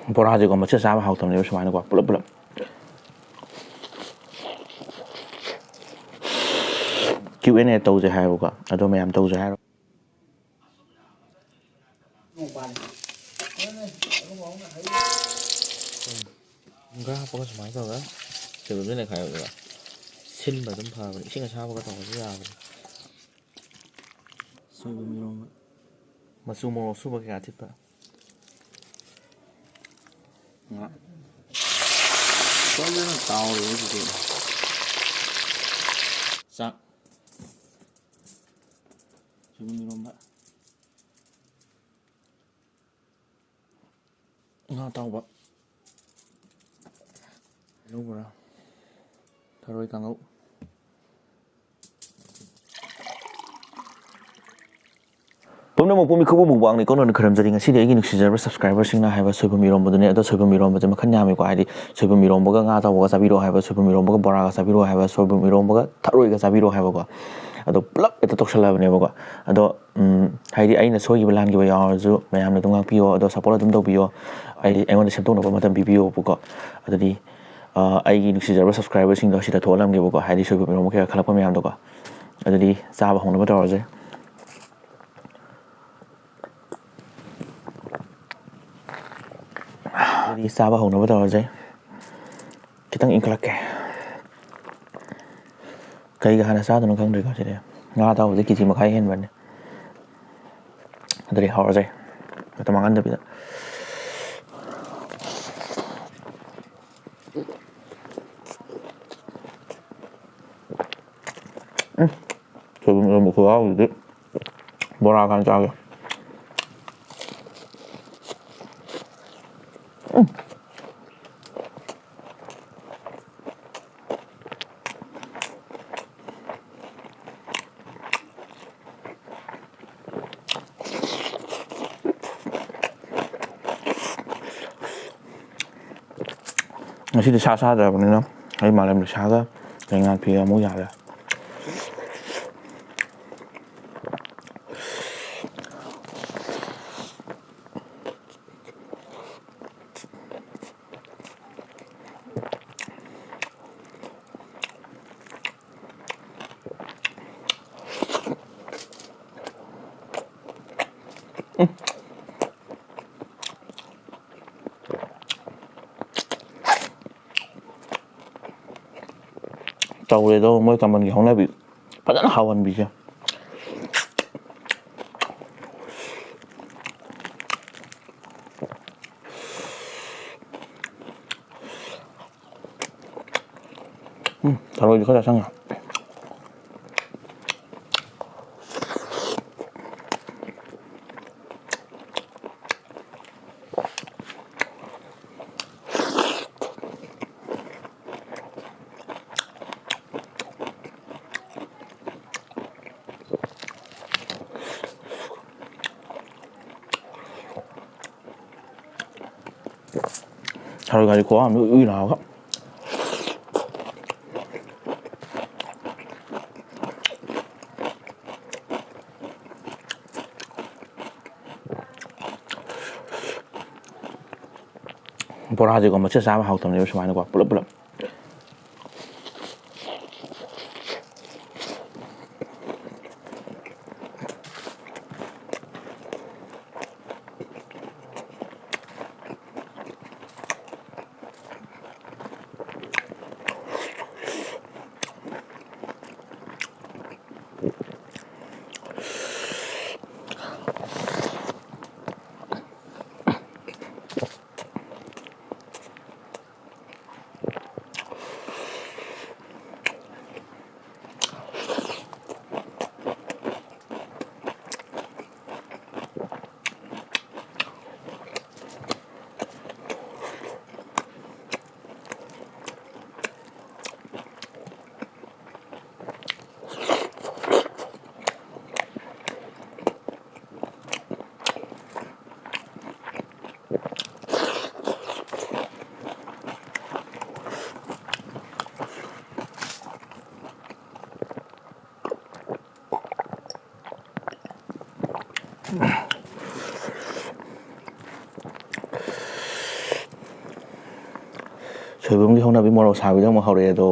ꯕꯣꯔꯥꯁꯤꯀꯣ ꯃꯆꯦꯠ ꯆꯥꯕ ꯍꯥꯎꯇꯕꯅꯦꯕ ꯁꯨꯃꯥꯏꯅꯀꯣ ꯄꯨꯂꯞ ꯄꯨꯂꯞ Q&A ꯇꯧꯁꯦ ꯍꯥꯏꯕꯀꯣ ꯑꯗꯣ ꯃꯌꯥꯝ ꯇꯧꯁꯦ ꯍꯥꯏꯔꯣ ꯒ꯭ꯔꯥ ꯍꯥꯞꯄꯒ ꯁꯨꯃꯥꯏꯅ ꯇꯧꯔꯒ ꯁꯣꯏꯕꯨꯝꯁꯦ ꯈꯥꯏꯕ ꯁꯤꯟꯕ ꯑꯗꯨꯝ ꯐꯕꯅꯤ ꯏꯁꯤꯡ ꯑꯁꯥꯕꯒ ꯇꯧꯕꯁꯨ ꯌꯥꯕꯅꯤ ꯁꯣꯏꯕꯨꯝ ꯏꯔꯣꯟꯕ ꯃꯆꯨ ꯃꯣꯔꯣꯛ ꯁꯨꯕ ꯀꯌꯥ ꯊꯤꯠꯄ ꯉꯥ ꯐꯖꯅ ꯇꯥꯎꯔꯦ ꯍꯧꯖꯤꯛꯇꯤ ꯆꯥꯛ ꯁꯣꯏꯕꯨꯝ ꯏꯔꯣꯟꯕ ꯉꯥ ꯑꯇꯥꯎꯕ ꯂꯧꯕ꯭ꯔꯥ ꯊꯔꯣꯏ ꯀꯥꯡꯉꯧ ꯄꯨꯝꯅꯃꯛꯄꯨ ꯃꯤꯀꯨꯞ ꯃꯨꯛꯕꯥꯡꯅꯤ ꯀꯣꯟꯅ ꯈꯔꯝꯖꯔꯤ ꯉꯁꯤꯗꯤ ꯑꯩꯒꯤ ꯅꯨꯡꯁꯤꯖꯔꯕ ꯁꯕꯁꯀ꯭ꯔꯥꯏꯕꯔꯁꯤꯡꯅ ꯍꯥꯏꯕ ꯁꯣꯏꯕꯨꯝ ꯏꯔꯣꯝꯕꯗꯨꯅꯤ ꯑꯗꯣ ꯁꯣꯏꯕꯨꯝ ꯏꯔꯣꯝꯕꯁꯦ ꯃꯈꯟ ꯌꯥꯝꯃꯤꯀꯣ ꯍꯥꯏꯗꯤ ꯁꯣꯏꯕꯨꯝ ꯏꯔꯣꯝꯕꯒ ꯉꯥ ꯑꯇꯥꯎꯕꯒ ꯆꯥꯕꯤꯔꯛꯑꯣ ꯍꯥꯏꯕ ꯁꯣꯏꯕꯨꯝ ꯏꯔꯣꯝꯕꯒ ꯕꯣꯔꯥꯒ ꯆꯥꯕꯤꯔꯛꯑꯣ ꯍꯥꯏꯕ ꯁꯣꯏꯕꯨꯝ ꯏꯔꯣꯝꯕꯒ ꯊꯔꯣꯏꯒ ꯆꯥꯕꯤꯔꯛꯑꯣ ꯍꯥꯏꯕꯀꯣ ꯑꯗꯣ ꯄꯨꯂꯞ ꯍꯦꯛꯇ ꯇꯧꯁꯜꯂꯕꯅꯦꯕꯀꯣ ꯑꯗꯣ ꯍꯥꯏꯗꯤ ꯑꯩꯅ ꯁꯣꯏꯈꯤꯕ ꯂꯥꯟꯈꯤꯕ ꯌꯥꯎꯔꯁꯨ ꯃꯌꯥꯝꯅ ꯑꯗꯨꯝ ꯉꯥꯛꯄꯤꯌꯣ ꯑꯗꯣ ꯁꯞꯄꯣꯔꯠ ꯑꯗꯨꯝ ꯇꯧꯕꯤꯌꯣ ꯑꯩꯉꯣꯟꯗ ꯁꯦꯝꯗꯣꯛꯅꯕ ꯃꯇꯝ ꯄꯤꯕꯤꯌꯣꯕꯀꯣ ꯑꯗꯨꯗꯤ ꯑꯩꯒꯤ ꯅꯨꯡꯁꯤꯖꯔꯕ ꯁꯕꯁꯀ꯭ꯔꯥꯏꯕꯔꯁꯤꯡꯗꯣ ꯁꯤꯗ ꯊꯣꯛꯍꯜꯂꯝꯒꯦꯕꯀꯣ ꯍꯥꯏꯗꯤ ꯁꯣꯏꯕꯨꯝ ꯏꯔꯣꯝꯕ ꯀꯩꯀꯥ ꯈꯜꯂꯛꯄ ꯃꯌꯥꯝꯗꯣꯀꯣ ꯑꯗꯨꯗꯤ ꯆꯥꯕ ꯍꯧꯅꯕ ꯇꯧꯔꯁꯦ ꯑꯗꯨꯗꯤ ꯆꯥꯕ ꯍꯧꯅꯕ ꯇꯧꯔꯁꯦ ꯈꯤꯇꯪ ꯏꯟꯈꯠꯂꯛꯀꯦ ꯀꯩꯒ ꯍꯥꯟꯅ ꯆꯥꯗꯣꯏꯅꯣ ꯈꯪꯗ꯭ꯔꯤꯀꯣ ꯁꯤꯗꯤ ꯉꯥ ꯑꯇꯥꯎꯕꯗꯤ ꯀꯦꯖꯤ ꯃꯈꯥꯏ ꯍꯦꯟꯕꯅꯤ ꯑꯗꯨꯗꯤ ꯍꯧꯔꯁꯦ ꯃꯇꯝ ꯃꯥꯡꯍꯟꯗꯕꯤꯗ ꯁꯣꯏꯕꯨꯝ ꯏꯔꯣꯟꯕ ꯈꯨꯍꯥꯎꯁꯤꯗꯤ ꯕꯣꯔꯥ ꯈꯥꯟ ꯆꯥꯒꯦ ꯉꯁꯤꯗꯤ ꯁꯥ ꯆꯥꯗ꯭ꯔꯕꯅꯤꯅ ꯑꯩ ꯃꯥꯂꯦꯝ ꯂꯩꯁꯥꯒ ꯂꯩꯉꯥꯛ ꯐꯤꯒ ꯑꯃꯨꯛ ꯌꯥꯜꯂꯦ ꯇꯧꯔꯦꯗꯣ ꯃꯣꯏ ꯀꯃꯟꯒꯤ ꯍꯧꯅꯕꯤ ꯐꯖꯅ ꯍꯥꯎꯍꯟꯕꯤꯁꯦ ꯊꯔꯣꯏꯁꯨ ꯈꯔ ꯆꯪꯉꯊꯔꯣꯏꯒꯥꯗꯤ ꯈꯨꯍꯥꯎ ꯑꯃ ꯎꯏ ꯂꯥꯎꯔꯒ ꯕꯣꯔꯥꯁꯤꯀꯣ ꯃꯆꯦꯠ ꯆꯥꯕ ꯍꯥꯎꯇꯕꯅꯦꯕ ꯁꯨꯃꯥꯏꯅꯀꯣ ꯄꯨꯂꯞ ꯄꯨꯂꯞ ꯁꯣꯏꯕꯨꯝꯒꯤ ꯍꯧꯅꯕꯤ ꯃꯣꯔꯣꯛ ꯁꯥꯕꯤꯗ ꯑꯃꯨꯛ ꯍꯧꯔꯛꯑꯦ ꯑꯗꯣ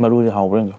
ꯃꯔꯨꯁꯦ ꯍꯥꯎꯕ꯭ꯔꯥ ꯌꯦꯡꯒꯦ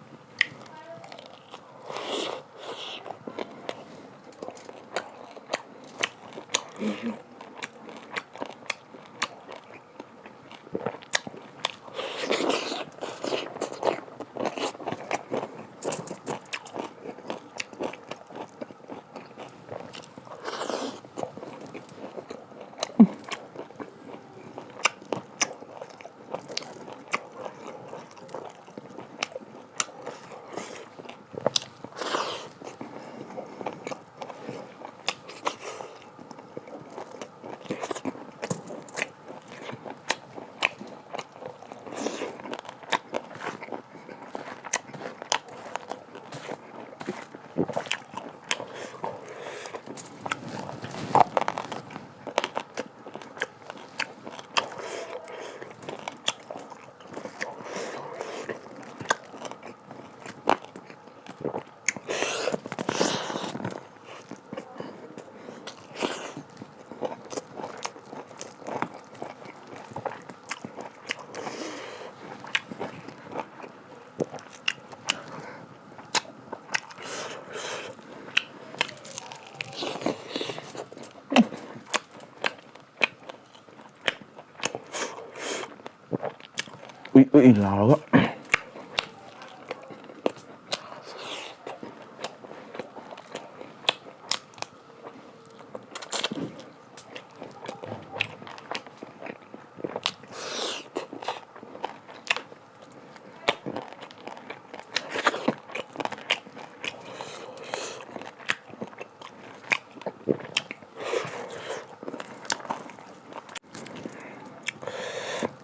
ꯎꯏ ꯂꯥꯎꯔꯒ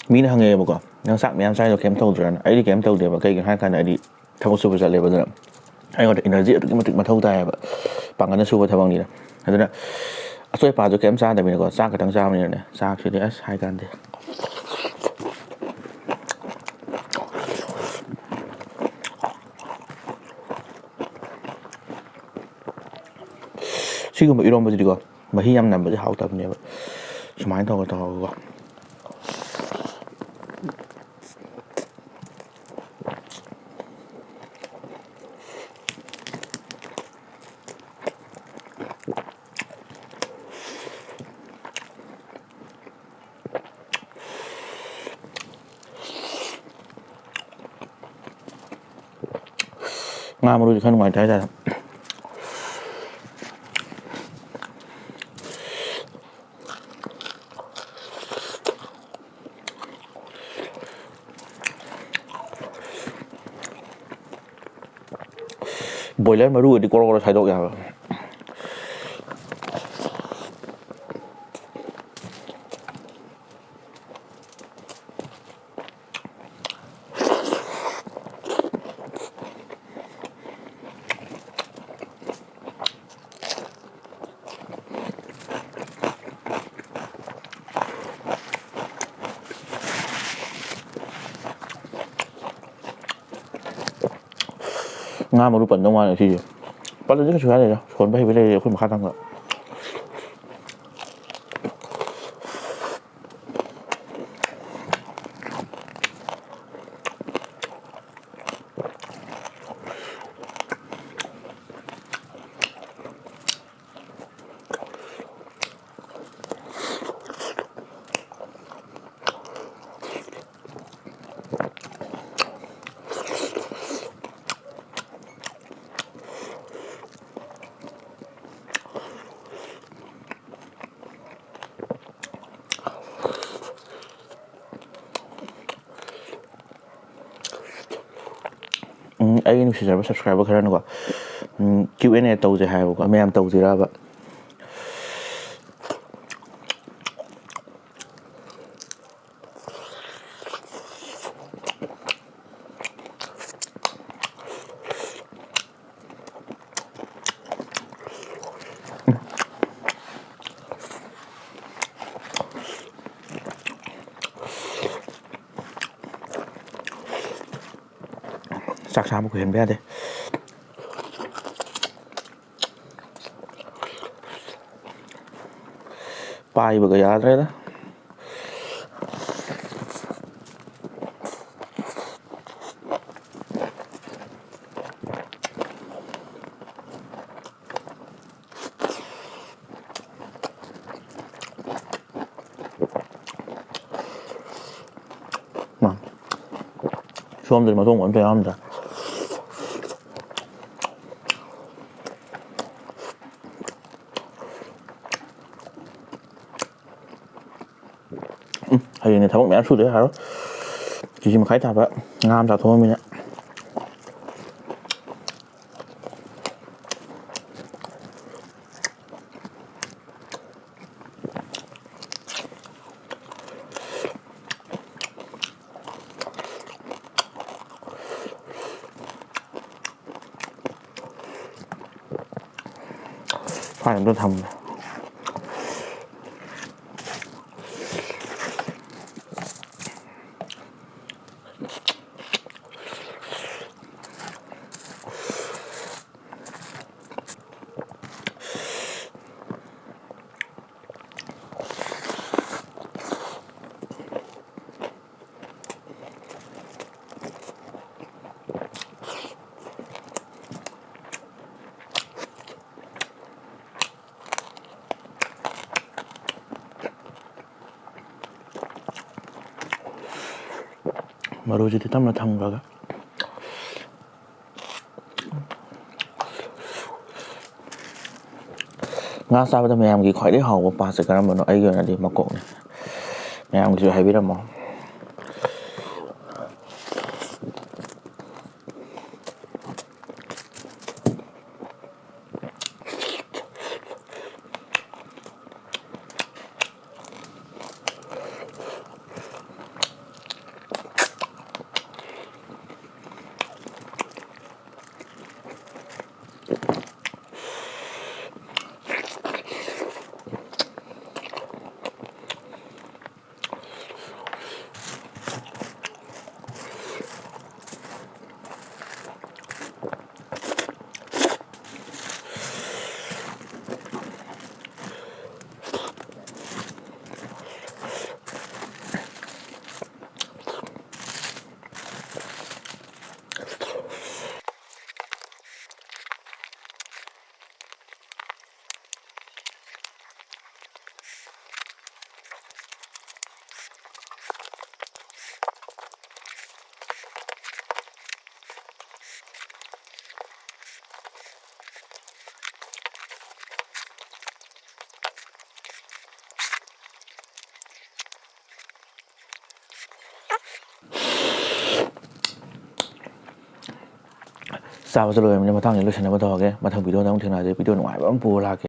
ꯃꯤꯅ ꯍꯪꯉꯛꯑꯦꯕꯀꯣ ꯅꯪ ꯆꯥꯛ ꯃꯌꯥꯝ ꯆꯥꯏꯗꯣ ꯀꯩꯝ ꯇꯧꯗ꯭ꯔꯥꯅ ꯑꯩꯗꯤ ꯀꯩꯝ ꯇꯧꯗꯦꯕ ꯀꯩꯒꯤꯅꯣ ꯍꯥꯏ ꯀꯥꯟꯗ ꯑꯩꯗꯤ ꯊꯕꯛ ꯁꯨꯕ ꯆꯠꯂꯦꯕ ꯑꯗꯨꯅ ꯑꯩꯉꯣꯟꯗ ꯏꯅꯔꯖꯤ ꯑꯗꯨꯛꯀꯤ ꯃꯇꯤꯛ ꯃꯊꯧ ꯇꯥꯏꯌꯦꯕ ꯄꯥꯡꯒꯜꯅ ꯁꯨꯕ ꯊꯕꯛꯅꯤꯅ ꯑꯗꯨꯅ ꯑꯆꯣꯏ ꯑꯄꯥꯁꯨ ꯀꯩꯝ ꯆꯥꯗꯕꯅꯤꯅꯀꯣ ꯆꯥꯛ ꯈꯛꯇꯪ ꯆꯥꯕꯅꯤꯅꯅꯦ ꯆꯥꯛꯁꯤꯗꯤ ꯑꯁ ꯍꯥꯏ ꯀꯥꯟꯗꯦ ꯁꯤꯒꯨꯝꯕ ꯏꯔꯣꯝꯕꯁꯤꯗꯤꯀꯣ ꯃꯍꯤ ꯌꯥꯝ ꯅꯝꯕꯁꯦ ꯍꯥꯎꯇꯕꯅꯦꯕ ꯁꯨꯃꯥꯏꯅ ꯇꯧꯔꯒꯀꯣ ꯉꯥ ꯃꯔꯨꯁꯦ ꯈꯔ ꯅꯨꯡꯉꯥꯏꯇꯦ ꯍꯥꯏꯇꯥꯔꯦ ꯕꯣꯏꯂꯔ ꯃꯔꯨ ꯑꯣꯏꯗꯤ ꯀꯣꯔꯣ ꯀꯣꯔꯣ ꯁꯥꯏꯗꯣꯛ ꯌꯥꯕ ꯉꯥ ꯃꯔꯨ ꯄꯟꯗꯧ ꯃꯥꯜꯂꯦ ꯁꯤꯁꯦ ꯄꯜꯂꯁꯨ ꯀꯩꯁꯨ ꯀꯥꯏꯗꯦꯗ ꯁꯣꯟꯕ ꯍꯩꯕ ꯂꯩꯔꯦ ꯑꯩꯈꯣꯏ ꯃꯈꯥ ꯊꯪꯕ ꯑꯩꯒꯤ ꯅꯨꯡꯁꯤꯖꯔꯕ ꯁꯕꯁꯀ꯭ꯔꯥꯏꯕꯔ ꯈꯔꯅꯀꯣ Q&A ꯇꯧꯁꯦ ꯍꯥꯏꯌꯦꯕꯀꯣ ꯃꯌꯥꯝ ꯇꯧꯁꯤꯔꯕ ꯆꯥꯛ ꯆꯥꯕ ꯀꯨꯏꯍꯟꯕ ꯌꯥꯗꯦ ꯄꯥꯏꯕꯒ ꯌꯥꯗ꯭ꯔꯦꯗ ꯁꯣꯝꯗꯗꯤ ꯃꯇꯣꯡ ꯑꯝꯇ ꯌꯥꯎꯔꯝꯗ꯭ꯔꯦ ꯍꯌꯦꯡꯅꯦ ꯊꯕꯛ ꯃꯌꯥꯝ ꯁꯨꯗ ꯌꯥꯔꯣꯏ ꯀꯦꯖꯤ ꯃꯈꯥꯏ ꯇꯥꯕ ꯉꯥ ꯑꯃ ꯆꯥꯊꯣꯛꯑꯃꯤꯅ ꯁ꯭ꯋꯥꯏꯗ ꯑꯝꯇ ꯊꯝꯃꯦ ꯃꯔꯨꯁꯤꯗꯤ ꯇꯞꯅ ꯊꯝꯈ꯭ꯔꯒ ꯉꯥ ꯆꯥꯕꯗ ꯃꯌꯥꯝꯒꯤ ꯈ꯭ꯋꯥꯏꯗꯒꯤ ꯍꯥꯎꯕ ꯄꯥꯠꯁꯦ ꯀꯔꯝꯕꯅꯣ ꯑꯩꯒꯤ ꯑꯣꯏꯅꯗꯤ ꯃꯀꯣꯛꯅꯤ ꯃꯌꯥꯝꯒꯤꯁꯨ ꯍꯥꯏꯕꯤꯔꯝꯃꯣ ꯆꯥꯕꯁꯨ ꯂꯣꯏꯔꯕꯅꯤꯅ ꯃꯊꯪꯗ ꯂꯣꯏꯁꯤꯟꯅꯕ ꯇꯧꯔꯒꯦ ꯃꯊꯪ ꯚꯤꯗꯤꯑꯣꯗ ꯑꯃꯨꯛ ꯊꯦꯡꯅꯔꯁꯦ ꯚꯤꯗꯤꯑꯣ ꯅꯨꯡꯉꯥꯏꯕ ꯑꯃ ꯄꯨꯔ ꯂꯥꯛꯀꯦ